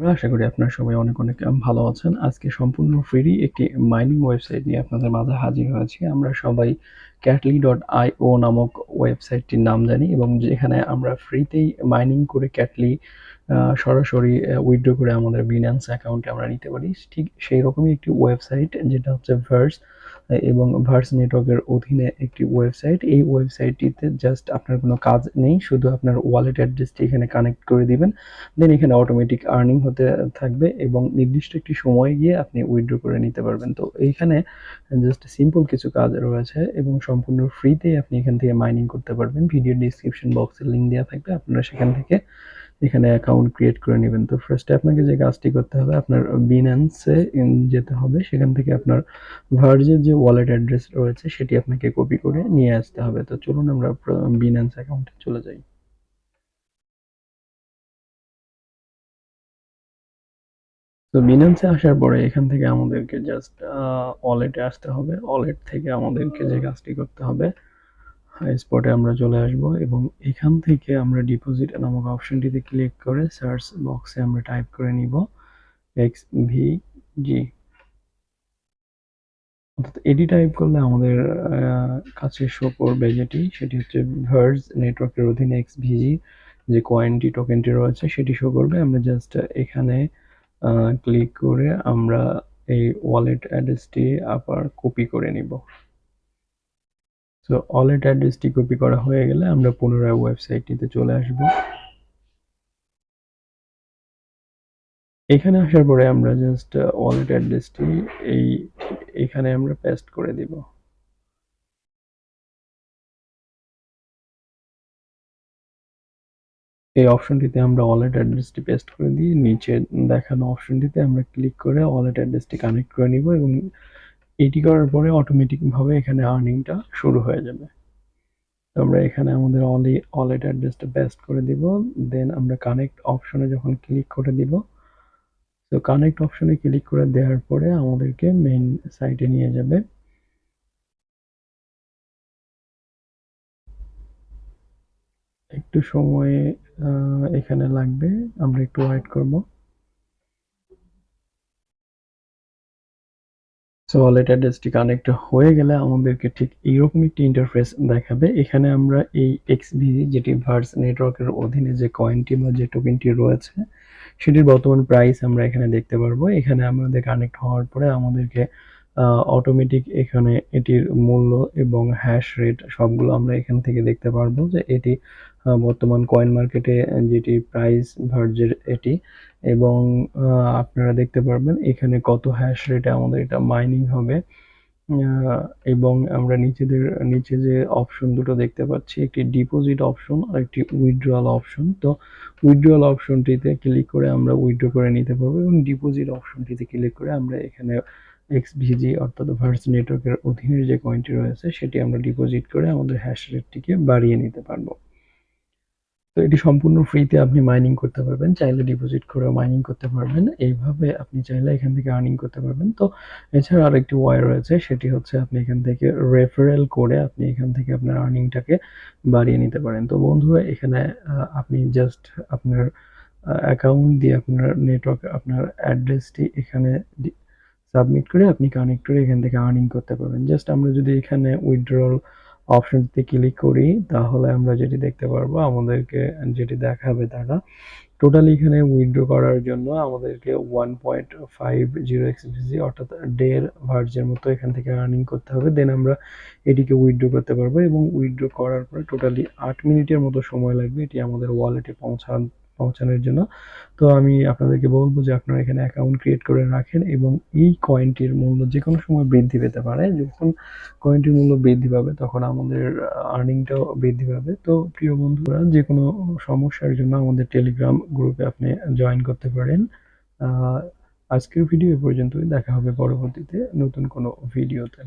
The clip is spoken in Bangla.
বন্ধুরা, আশা করি আপনারা সবাই অনেক ভালো আছেন। আজকে সম্পূর্ণ ফ্রি একটি মাইনিং ওয়েবসাইট নিয়ে আপনাদের মাঝে হাজির হয়েছি। আমরা সবাই catly.io নামক ওয়েবসাইটটির নাম জানি এবং যেখানে আমরা ফ্রিতেই মাইনিং করে ক্যাটলি সরাসরি উইথড্র করে আমাদের বিন্যান্স অ্যাকাউন্টে আমরা নিতে পারি। ঠিক সেই রকমই একটি ওয়েবসাইট যেটা হচ্ছে ভার্স এবং ভার্স নেটওয়ার্কের অধীনে একটি ওয়েবসাইট। এই ওয়েবসাইটটিতে জাস্ট আপনার কোনো কাজ নেই, শুধু আপনার ওয়ালেট অ্যাড্রেসটি এখানে কানেক্ট করে দিবেন। দেন এখানে অটোমেটিক আর্নিং হতে থাকবে এবং নির্দিষ্ট একটি সময় গিয়ে আপনি উইথড্র করে নিতে পারবেন। তো এইখানে জাস্ট সিম্পল কিছু কাজ রয়েছে এবং সম্পূর্ণ ফ্রিতেই আপনি এখান থেকে মাইনিং করতে পারবেন। ভিডিও ডিসক্রিপশন বক্সে লিঙ্ক দেওয়া থাকবে, আপনারা সেখান থেকে এখানে অ্যাকাউন্ট ক্রিয়েট করে নেবেন। তো ফার্স্টে আপনাকে যে কাজটি করতে হবে, আপনার বিন্যান্সে যেতে হবে। সেখান থেকে আপনার ভার্জের যে ওয়ালেট অ্যাড্রেস রয়েছে সেটি আপনাকে কপি করে নিয়ে আসতে হবে। তো চলুন আমরা বিন্যান্স অ্যাকাউন্টে চলে যাই। তো বিন্যান্সে আসার পরে এখান থেকে আমাদেরকে জাস্ট ওয়ালেটে আসতে হবে। ওয়ালেট থেকে আমাদেরকে যে কাজটি করতে হবে, স্পটে আমরা চলে আসব এবং এখান থেকে আমরা ডিপোজিট নামক অপশনটিতে ক্লিক করে সার্চ বক্সে আমরা টাইপ করে নিব XVG। অর্থাৎ এটি টাইপ করলে আমাদের কাছে শো করবে সেটি হচ্ছে ভার্জ নেটওয়ার্কের অধীনে XVG যে কয়েনটি টোকেনটি রয়েছে সেটি শো করবে। আমরা জাস্ট এখানে ক্লিক করে আমরা এই ওয়ালেট অ্যাড্রেসটি আবার কপি করে নিব। সো ওয়ালেট অ্যাড্রেসটি কপি করা হয়ে গেলে আমরা পুনরায় ওয়েবসাইটটিতে চলে আসব। এখানে আসার পরে আমরা জাস্ট ওয়ালেট অ্যাড্রেসটি এখানে আমরা পেস্ট করে দিব। এই অপশনটিতে আমরা ওয়ালেট অ্যাড্রেসটি পেস্ট করে দিয়ে নিচে দেখানো অপশনটিতে আমরা ক্লিক করে ওয়ালেট অ্যাড্রেসটি কানেক্ট করে নিব এবং এটি করার পরে অটোমেটিকভাবে এখানে আর্নিংটা শুরু হয়ে যাবে। তো আমরা এখানে আমাদের ওয়ালেট অ্যাড্রেসটা পেস্ট করে দিব। দেন আমরা কানেক্ট অপশনে যখন ক্লিক করে দিব, তো কানেক্ট অপশনে ক্লিক করে দেওয়ার পরে আমাদেরকে মেইন সাইটে নিয়ে যাবে। একটু সময় এখানে লাগবে, আমরা একটু ওয়েট করব। সো ওয়ালেট অ্যাড্রেসটি কানেক্ট হয়ে গেলে আমাদেরকে ঠিক এইরকম একটি ইন্টারফেস দেখাবে। এখানে আমরা এই XVG যেটি ভার্স নেটওয়ার্কের অধীনে যে কয়েনটি বা যে টোকেনটি রয়েছে সেটির বর্তমান প্রাইস আমরা এখানে দেখতে পারবো। এখানে আমাদের কানেক্ট হওয়ার পরে আমাদেরকে অটোমেটিক এখানে এটির মূল্য এবং হ্যাশ রেট সবগুলো আমরা এখান থেকে দেখতে পারবো যে এটি বর্তমান কয়েন মার্কেটে যেটি প্রাইস ভার্জের এটি এবং আপনারা দেখতে পারবেন এখানে কত হ্যাশ রেটে আমাদের এটা মাইনিং হবে। এবং আমরা নিচে যে অপশন দুটো দেখতে পাচ্ছি, একটি ডিপোজিট অপশন আর একটি উইথড্রয়াল অপশন। তো উইথড্রয়াল অপশনটিতে ক্লিক করে আমরা উইথড্র করে নিতে পারবো এবং ডিপোজিট অপশনটিতে ক্লিক করে আমরা এখানে XVG অর্থাৎ ভার্স নেটওয়ার্কের অধীনে যে কয়েনটি রয়েছে সেটি আমরা ডিপোজিট করে আমাদের হ্যাশ রেটটিকে বাড়িয়ে নিতে পারবো। তো এটি সম্পূর্ণ ফ্রিতে আপনি মাইনিং করতে পারবেন, চাইলে ডিপোজিট করেও মাইনিং করতে পারবেন। এইভাবে আপনি চাইলে এখান থেকে আর্নিং করতে পারবেন। তো এছাড়া আরেকটি ওয়ে রয়েছে, সেটি হচ্ছে আপনি এখান থেকে রেফারেল করে আপনি এখান থেকে আপনার আর্নিংটাকে বাড়িয়ে নিতে পারেন। তো বন্ধুরা, এখানে আপনি জাস্ট আপনার অ্যাকাউন্ট দিয়ে আপনার নেটওয়ার্ক আপনার অ্যাড্রেসটি এখানে সাবমিট করে আপনি কানেক্ট করে এখান থেকে আর্নিং করতে পারবেন। জাস্ট আমরা যদি এখানে উইথড্রল অপশনটিতে ক্লিক করি তাহলে আমরা যেটি দেখতে পারবো, আমাদেরকে যেটি দেখাবে তারা টোটালি এখানে উইথড্র করার জন্য আমাদেরকে 1.50 XVG অর্থাৎ 1.5 ভার্জের মতো এখান থেকে আর্নিং করতে হবে। দেন আমরা এটিকে উইথড্র করতে পারবো এবং উইথড্র করার পরে টোটালি 8 মিনিটের মতো সময় লাগবে এটি আমাদের ওয়ালেটে পৌঁছানোর জন্য। তো আমি আপনাদেরকে বলবো যে আপনারা এখানে অ্যাকাউন্ট ক্রিয়েট করে রাখেন এবং এই কয়েনটির মূল্য যে কোনো সময় বৃদ্ধি পেতে পারে। যখন কয়েনটির মূল্য বৃদ্ধি পাবে তখন আমাদের আর্নিংটাও বৃদ্ধি পাবে। তো প্রিয় বন্ধুরা, যে কোনো সমস্যার জন্য আমাদের টেলিগ্রাম গ্রুপে আপনি জয়েন করতে পারেন। আজকের ভিডিও এ পর্যন্তই, দেখা হবে পরবর্তীতে নতুন কোনো ভিডিওতে।